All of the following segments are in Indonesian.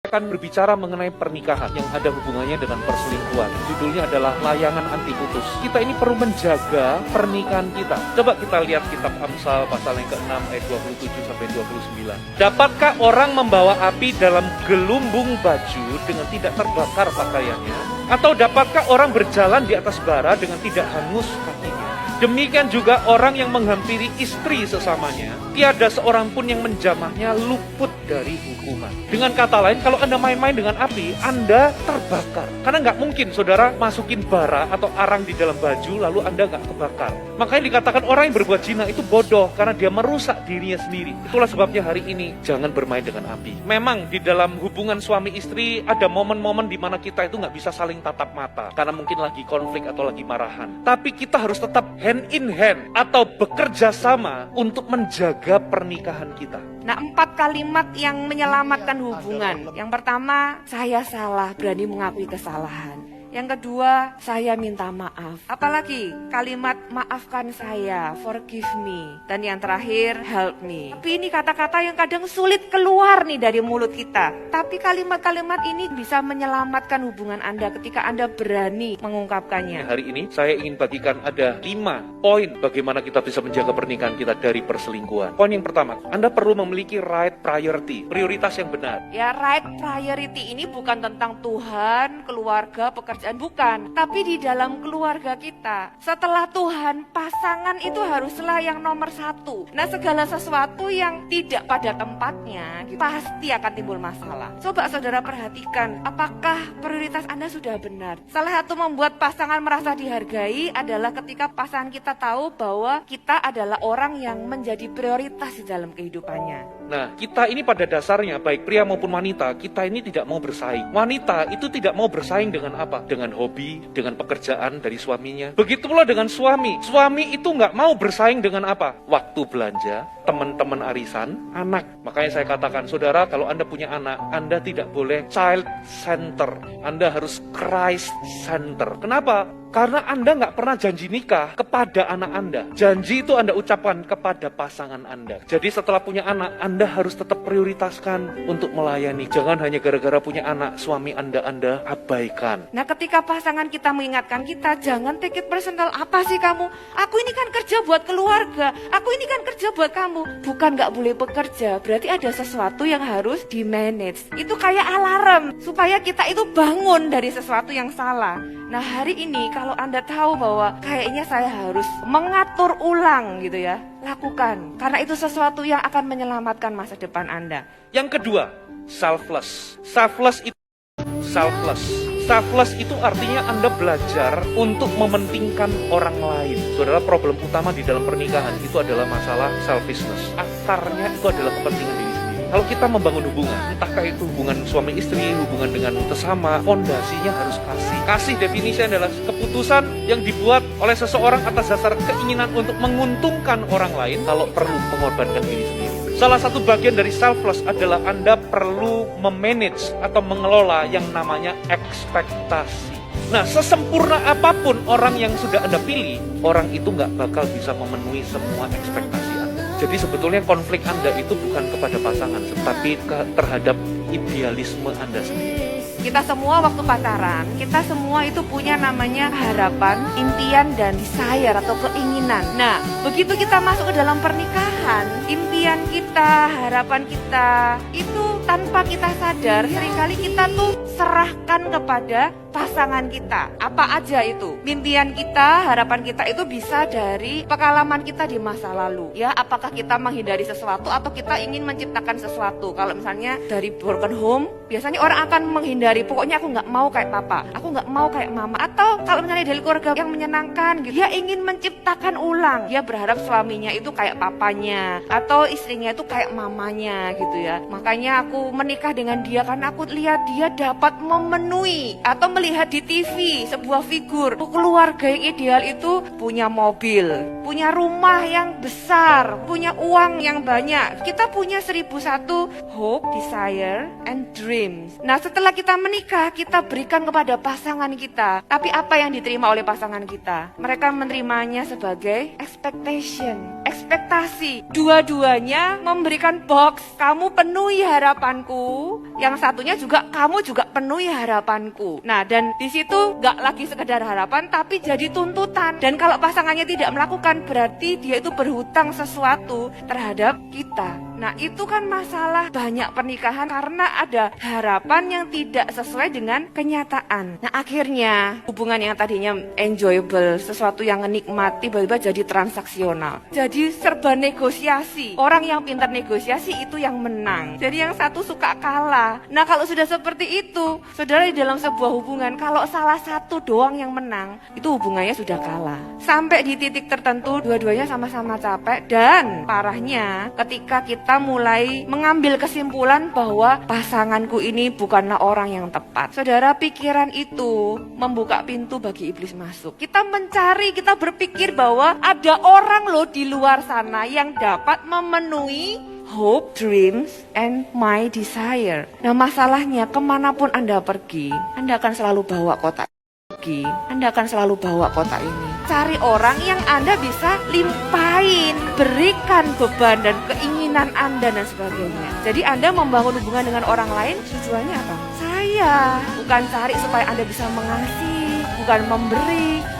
Akan berbicara mengenai pernikahan yang ada hubungannya dengan perselingkuhan. Judulnya adalah layangan anti putus. Kita ini perlu menjaga pernikahan kita. Coba kita lihat kitab Amsal pasal yang ke-6 ayat 27 sampai 29. Dapatkah orang membawa api dalam gelumbung baju dengan tidak terbakar pakaiannya? Atau dapatkah orang berjalan di atas bara dengan tidak hangus kakinya? Demikian juga orang yang menghampiri istri sesamanya, tiada seorang pun yang menjamahnya luput dari hukuman. Dengan kata lain, kalau Anda main-main dengan api, Anda terbakar. Karena nggak mungkin saudara masukin bara atau arang di dalam baju, lalu Anda nggak kebakar. Makanya dikatakan orang yang berbuat zina itu bodoh, karena dia merusak dirinya sendiri. Itulah sebabnya hari ini, jangan bermain dengan api. Memang di dalam hubungan suami istri, ada momen-momen di mana kita itu nggak bisa saling tatap mata. Karena mungkin lagi konflik atau lagi marahan. Tapi kita harus tetap hand in hand atau bekerja sama untuk menjaga pernikahan kita. Nah, 4 kalimat yang menyelamatkan hubungan. Yang pertama, saya salah, berani mengakui kesalahan. Yang kedua, saya minta maaf. Apalagi kalimat maafkan saya, forgive me. Dan yang terakhir, help me. Tapi ini kata-kata yang kadang sulit keluar nih dari mulut kita. Tapi kalimat-kalimat ini bisa menyelamatkan hubungan Anda ketika Anda berani mengungkapkannya. Hari ini saya ingin bagikan ada 5 poin bagaimana kita bisa menjaga pernikahan kita dari perselingkuhan. Poin yang pertama, Anda perlu memiliki right priority, prioritas yang benar. Ya, right priority ini bukan tentang Tuhan, keluarga, pekerjaan, bukan. Tapi di dalam keluarga kita, setelah Tuhan, pasangan itu haruslah yang nomor 1. Nah, segala sesuatu yang tidak pada tempatnya, pasti akan timbul masalah. Coba saudara perhatikan, apakah prioritas Anda sudah benar? Salah satu membuat pasangan merasa dihargai adalah ketika pasangan kita tahu bahwa kita adalah orang yang menjadi prioritas di dalam kehidupannya. Nah, kita ini pada dasarnya, baik pria maupun wanita, kita ini tidak mau bersaing. Wanita itu tidak mau bersaing dengan apa? Dengan hobi, dengan pekerjaan dari suaminya. Begitu pula dengan suami. Suami itu nggak mau bersaing dengan apa? Waktu belanja, teman-teman arisan, anak. Makanya saya katakan, saudara, kalau Anda punya anak, Anda tidak boleh child center. Anda harus Christ center. Kenapa? Karena Anda nggak pernah janji nikah kepada anak Anda. Janji itu Anda ucapkan kepada pasangan Anda. Jadi setelah punya anak, Anda harus tetap prioritaskan untuk melayani. Jangan hanya gara-gara punya anak, suami Anda abaikan. Nah, ketika pasangan kita mengingatkan kita, jangan take it personal. Apa sih kamu? Aku ini kan kerja buat keluarga. Aku ini kan kerja buat kamu. Bukan nggak boleh bekerja. Berarti ada sesuatu yang harus di-manage. Itu kayak alarm supaya kita itu bangun dari sesuatu yang salah. Nah, hari ini kalau Anda tahu bahwa kayaknya saya harus mengatur ulang gitu ya, lakukan. Karena itu sesuatu yang akan menyelamatkan masa depan Anda. Yang kedua, selfless. Selfless itu artinya Anda belajar untuk mementingkan orang lain. Saudara, problem utama di dalam pernikahan itu adalah masalah selfishness. Akarnya itu adalah kepentingan diri sendiri. Kalau kita membangun hubungan, entahkah itu hubungan suami istri, hubungan dengan sesama, fondasinya harus kasih. Kasih definisinya adalah keputusan yang dibuat oleh seseorang atas dasar keinginan untuk menguntungkan orang lain, kalau perlu mengorbankan diri sendiri. Salah satu bagian dari selfless adalah Anda perlu memanage atau mengelola yang namanya ekspektasi. Nah, sesempurna apapun orang yang sudah Anda pilih, orang itu nggak bakal bisa memenuhi semua ekspektasi Anda. Jadi sebetulnya konflik Anda itu bukan kepada pasangan, tetapi terhadap idealisme Anda sendiri. Kita semua waktu pacaran, kita semua itu punya namanya harapan, impian, dan desire atau keinginan. Nah, begitu kita masuk ke dalam pernikahan, impian kita, harapan kita, itu tanpa kita sadar, seringkali kita tuh serahkan kepada pasangan kita. Apa aja itu? Impian kita, harapan kita itu bisa dari pengalaman kita di masa lalu. Ya, apakah kita menghindari sesuatu atau kita ingin menciptakan sesuatu? Kalau misalnya dari broken home, biasanya orang akan menghindari, pokoknya aku nggak mau kayak papa, aku nggak mau kayak mama. Atau kalau misalnya dari keluarga yang menyenangkan, gitu, dia ingin menciptakan ulang. Dia berharap suaminya itu kayak papanya, atau istrinya itu kayak mamanya gitu ya. Makanya aku menikah dengan dia karena aku lihat dia dapat memenuhi atau melihat di TV sebuah figur, keluarga yang ideal itu punya mobil, punya rumah yang besar, punya uang yang banyak. Kita punya 1001 hope, desire, and dreams. Nah, setelah kita menikah, kita berikan kepada pasangan kita. Tapi apa yang diterima oleh pasangan kita? Mereka menerimanya sebagai expectation, ekspektasi. Dua-duanya memberikan box, kamu penuhi harapanku. Yang satunya juga, kamu juga penuhi harapanku. Nah, dan di situ gak lagi sekedar harapan, tapi jadi tuntutan. Dan kalau pasangannya tidak melakukan, berarti dia itu berhutang sesuatu terhadap kita. Nah, itu kan masalah banyak pernikahan karena ada harapan yang tidak sesuai dengan kenyataan. Nah, akhirnya hubungan yang tadinya enjoyable, sesuatu yang menikmati, tiba-tiba jadi transaksional. Jadi serba negosiasi. Orang yang pintar negosiasi itu yang menang. Jadi yang satu suka kalah. Nah, kalau sudah seperti itu, saudara, di dalam sebuah hubungan, kalau salah satu doang yang menang, itu hubungannya sudah kalah. Sampai di titik tertentu, dua-duanya sama-sama capek. Dan parahnya, ketika kita mulai mengambil kesimpulan bahwa pasanganku ini bukanlah orang yang tepat. Saudara, pikiran itu membuka pintu bagi iblis masuk. Kita mencari, kita berpikir bahwa ada orang loh di luar sana yang dapat memenuhi hope, dreams, and my desire. Nah, masalahnya kemanapun Anda pergi, Anda akan selalu bawa kotak. Anda akan selalu bawa kotak ini. Cari orang yang Anda bisa limpahin, berikan beban dan keinginan Anda dan sebagainya. Jadi Anda membangun hubungan dengan orang lain, tujuannya apa? Saya bukan cari supaya Anda bisa mengasihi, bukan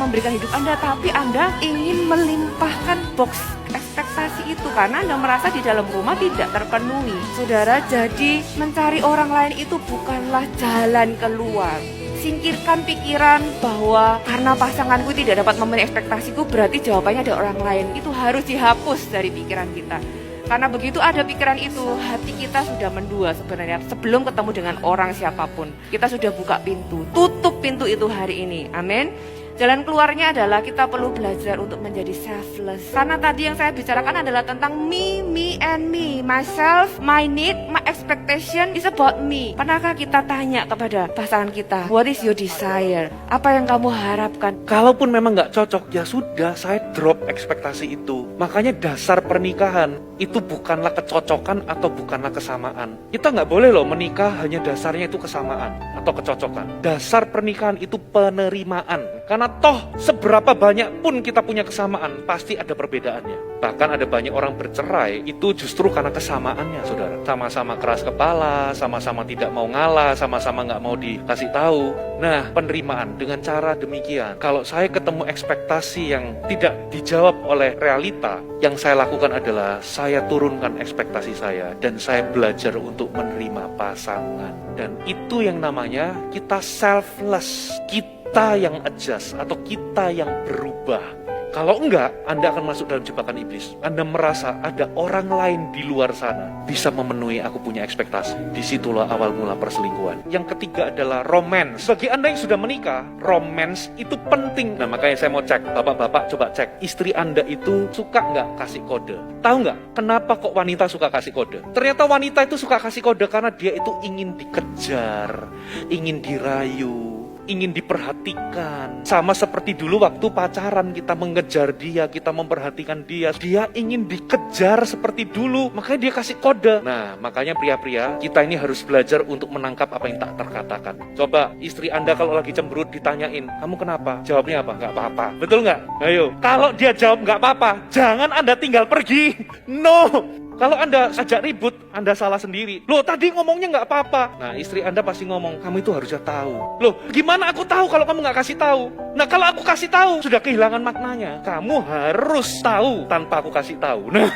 memberikan hidup Anda, tapi Anda ingin melimpahkan box ekspektasi itu karena Anda merasa di dalam rumah tidak terpenuhi. Saudara, jadi mencari orang lain itu bukanlah jalan keluar. Singkirkan pikiran bahwa karena pasanganku tidak dapat memenuhi ekspektasiku, berarti jawabannya ada orang lain. Itu harus dihapus dari pikiran kita. Karena begitu ada pikiran itu, hati kita sudah mendua sebenarnya. Sebelum ketemu dengan orang siapapun, kita sudah buka pintu. Tutup pintu itu hari ini. Amin. Jalan keluarnya adalah kita perlu belajar untuk menjadi selfless. Karena tadi yang saya bicarakan adalah tentang me, and me. Myself, my need, my expectation is about me. Pernahkah kita tanya kepada pasangan kita, what is your desire? Apa yang kamu harapkan? Kalaupun memang nggak cocok, ya sudah, saya drop ekspektasi itu. Makanya dasar pernikahan itu bukanlah kecocokan atau bukanlah kesamaan. Kita nggak boleh loh menikah hanya dasarnya itu kesamaan atau kecocokan. Dasar pernikahan itu penerimaan. Karena toh seberapa banyak pun kita punya kesamaan, pasti ada perbedaannya. Bahkan ada banyak orang bercerai itu justru karena kesamaannya, saudara. Sama-sama keras kepala, sama-sama tidak mau ngalah, sama-sama nggak mau dikasih tahu. Nah, penerimaan dengan cara demikian. Kalau saya ketemu ekspektasi yang tidak dijawab oleh realita, yang saya lakukan adalah saya turunkan ekspektasi saya dan saya belajar untuk menerima pasangan. Dan itu yang namanya kita selfless. Kita yang adjust atau kita yang berubah. Kalau enggak, Anda akan masuk dalam jebakan iblis. Anda merasa ada orang lain di luar sana bisa memenuhi aku punya ekspektasi. Disitulah awal mula perselingkuhan. Yang ketiga adalah romance. Bagi Anda yang sudah menikah, romance itu penting. Nah, makanya saya mau cek, bapak-bapak coba cek. Istri Anda itu suka nggak kasih kode? Tahu nggak kenapa kok wanita suka kasih kode? Ternyata wanita itu suka kasih kode karena dia itu ingin dikejar, ingin dirayu, ingin diperhatikan. Sama seperti dulu waktu pacaran, kita mengejar dia, kita memperhatikan dia. Dia ingin dikejar seperti dulu, makanya dia kasih kode. Nah, makanya pria-pria, kita ini harus belajar untuk menangkap apa yang tak terkatakan. Coba istri Anda kalau lagi cemberut ditanyain, kamu kenapa? Jawabnya apa? Nggak apa-apa. Betul nggak? Ayo. Kalau dia jawab nggak apa-apa, jangan Anda tinggal pergi. No. Kalau Anda ajak ribut, Anda salah sendiri. Loh, tadi ngomongnya nggak apa-apa. Nah, istri Anda pasti ngomong, kamu itu harusnya tahu. Loh, gimana aku tahu kalau kamu nggak kasih tahu? Nah, kalau aku kasih tahu, sudah kehilangan maknanya. Kamu harus tahu tanpa aku kasih tahu. Nah,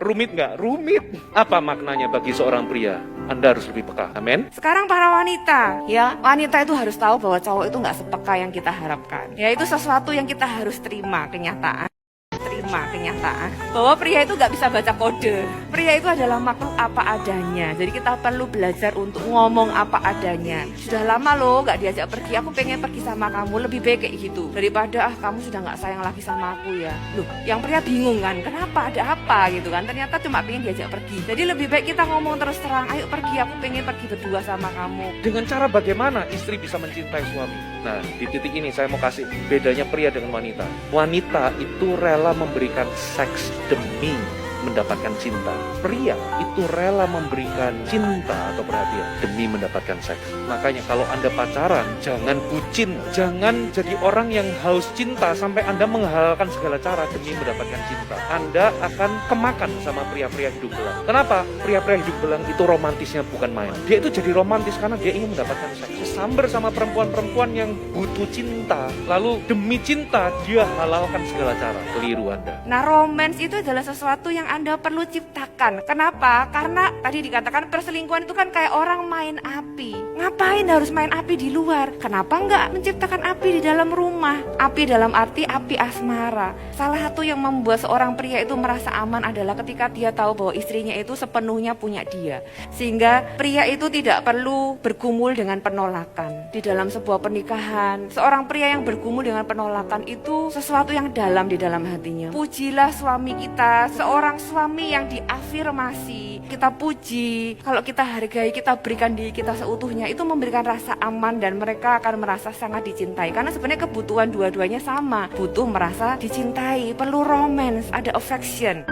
rumit nggak? Rumit. Apa maknanya bagi seorang pria? Anda harus lebih peka. Amin. Sekarang para wanita, ya, wanita itu harus tahu bahwa cowok itu nggak sepeka yang kita harapkan. Ya, itu sesuatu yang kita harus terima, kenyataan. pragma, kenyataan. Bahwa pria itu nggak bisa baca kode. Pria itu adalah makhluk apa adanya. Jadi kita perlu belajar untuk ngomong apa adanya. Sudah lama loh nggak diajak pergi, aku pengen pergi sama kamu, lebih baik kayak gitu. Daripada kamu sudah nggak sayang lagi sama aku ya. Loh, yang pria bingung kan, kenapa, ada apa gitu kan. Ternyata cuma pengen diajak pergi. Jadi lebih baik kita ngomong terus terang, ayo pergi, aku pengen pergi berdua sama kamu. Dengan cara bagaimana istri bisa mencintai suami? Nah, di titik ini saya mau kasih bedanya pria dengan wanita. Wanita itu rela memberikan seks demi mendapatkan cinta. Pria itu rela memberikan cinta atau perhatian demi mendapatkan seks. Makanya kalau Anda pacaran, jangan bucin, jangan jadi orang yang haus cinta sampai Anda menghalalkan segala cara demi mendapatkan cinta. Anda akan kemakan sama pria-pria hidup belang. Kenapa? Pria-pria hidup belang itu romantisnya bukan main. Dia itu jadi romantis karena dia ingin mendapatkan seks. Samber sama perempuan-perempuan yang butuh cinta, lalu demi cinta dia halalkan segala cara. Keliru Anda. Nah, romance itu adalah sesuatu yang Anda perlu ciptakan. Kenapa? Karena tadi dikatakan perselingkuhan itu kan kayak orang main api. Ngapain harus main api di luar? Kenapa nggak menciptakan api di dalam rumah? Api dalam arti api asmara. Salah satu yang membuat seorang pria itu merasa aman adalah ketika dia tahu bahwa istrinya itu sepenuhnya punya dia. Sehingga pria itu tidak perlu bergumul dengan penolakan. Di dalam sebuah pernikahan, seorang pria yang bergumul dengan penolakan itu sesuatu yang dalam di dalam hatinya. Pujilah suami kita, seorang suami yang diafirmasi, kita puji, kalau kita hargai, kita berikan diri kita seutuhnya, itu memberikan rasa aman dan mereka akan merasa sangat dicintai. Karena sebenarnya kebutuhan dua-duanya sama, butuh merasa dicintai, perlu romance, ada affection.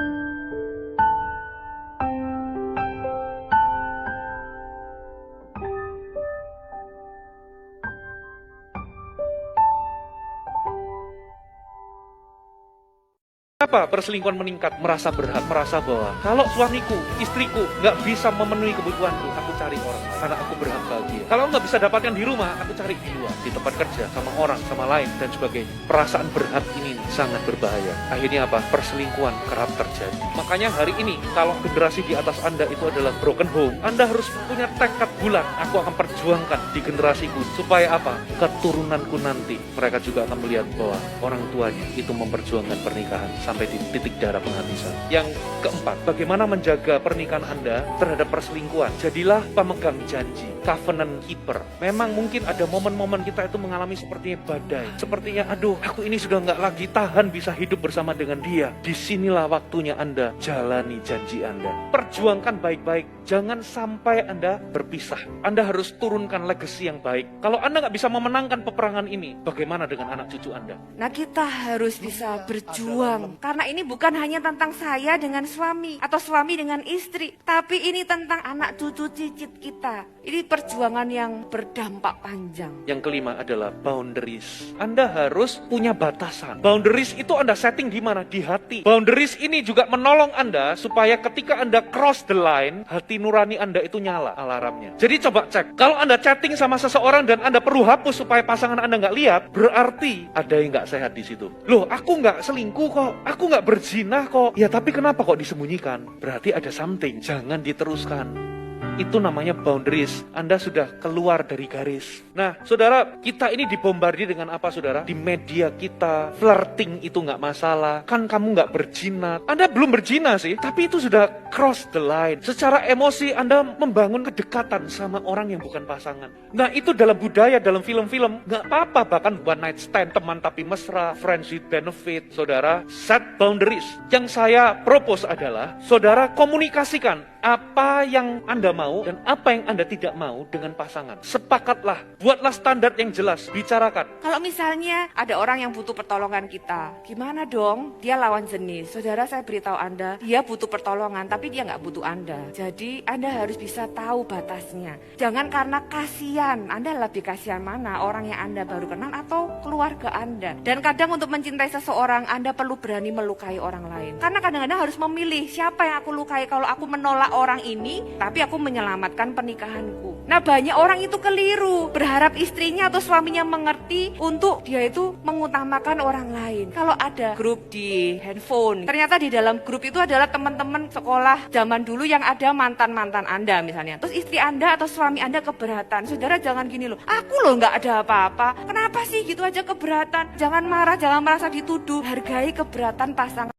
Kenapa perselingkuhan meningkat? Merasa berhak, merasa bahwa kalau suamiku, istriku nggak bisa memenuhi kebutuhanku, aku cari orang lain karena aku berhak bahagia. Kalau nggak bisa dapatkan di rumah, aku cari di luar, di tempat kerja, sama orang, sama lain, dan sebagainya. Perasaan berhak ini sangat berbahaya. Akhirnya apa? Perselingkuhan kerap terjadi. Makanya hari ini, kalau generasi di atas Anda itu adalah broken home, Anda harus punya tekad bulat. Aku akan perjuangkan di generasiku, supaya apa? Keturunanku nanti, mereka juga akan melihat bahwa orang tuanya itu memperjuangkan pernikahan sampai di titik darah penghabisan. Yang keempat, bagaimana menjaga pernikahan Anda terhadap perselingkuhan? Jadilah pemegang janji, covenant keeper. Memang mungkin ada momen-momen kita itu mengalami sepertinya badai. Sepertinya, aduh, aku ini sudah nggak lagi tahan bisa hidup bersama dengan dia. Disinilah waktunya Anda jalani janji Anda. Perjuangkan baik-baik. Jangan sampai Anda berpisah. Anda harus turunkan legacy yang baik. Kalau Anda nggak bisa memenangkan peperangan ini, bagaimana dengan anak cucu Anda? Nah, kita harus bisa berjuang. Karena ini bukan hanya tentang saya dengan suami atau suami dengan istri, tapi ini tentang anak cucu cicit kita. Ini perjuangan yang berdampak panjang. Yang kelima adalah boundaries. Anda harus punya batasan. Boundaries itu Anda setting di mana? Di hati. Boundaries ini juga menolong Anda supaya ketika Anda cross the line, hati nurani Anda itu nyala alarmnya. Jadi coba cek. Kalau Anda chatting sama seseorang dan Anda perlu hapus supaya pasangan Anda nggak lihat, berarti ada yang nggak sehat di situ. Loh, aku nggak selingkuh kok. Aku nggak berzina kok. Ya tapi kenapa kok disembunyikan? Berarti ada something. Jangan diteruskan. Itu namanya boundaries. Anda sudah keluar dari garis. Nah, saudara, kita ini dibombardir dengan apa, saudara? Di media kita, flirting itu nggak masalah. Kan kamu nggak berzina. Anda belum berzina sih, tapi itu sudah cross the line. Secara emosi, Anda membangun kedekatan sama orang yang bukan pasangan. Nah, itu dalam budaya, dalam film-film, nggak apa-apa. Bahkan one night stand, teman tapi mesra, friends with benefit. Saudara, set boundaries. Yang saya propose adalah, saudara komunikasikan apa yang Anda mau dan apa yang Anda tidak mau dengan pasangan. Sepakatlah, buatlah standar yang jelas, bicarakan. Kalau misalnya ada orang yang butuh pertolongan kita, gimana dong? Dia lawan jenis. Saudara, saya beritahu Anda, dia butuh pertolongan, tapi dia nggak butuh Anda. Jadi Anda harus bisa tahu batasnya. Jangan karena kasihan, Anda lebih kasihan mana? Orang yang Anda baru kenal atau keluarga Anda? Dan kadang untuk mencintai seseorang, Anda perlu berani melukai orang lain. Karena kadang-kadang harus memilih siapa yang aku lukai. Kalau aku menolak orang ini, tapi aku menyelamatkan pernikahanku. Nah, banyak orang itu keliru, berharap istrinya atau suaminya mengerti untuk dia itu mengutamakan orang lain. Kalau ada grup di handphone, ternyata di dalam grup itu adalah teman-teman sekolah zaman dulu yang ada mantan-mantan Anda misalnya. Terus istri Anda atau suami Anda keberatan. Saudara, jangan gini loh, aku loh nggak ada apa-apa. Kenapa sih gitu aja keberatan? Jangan marah, jangan merasa dituduh. Hargai keberatan pasangan.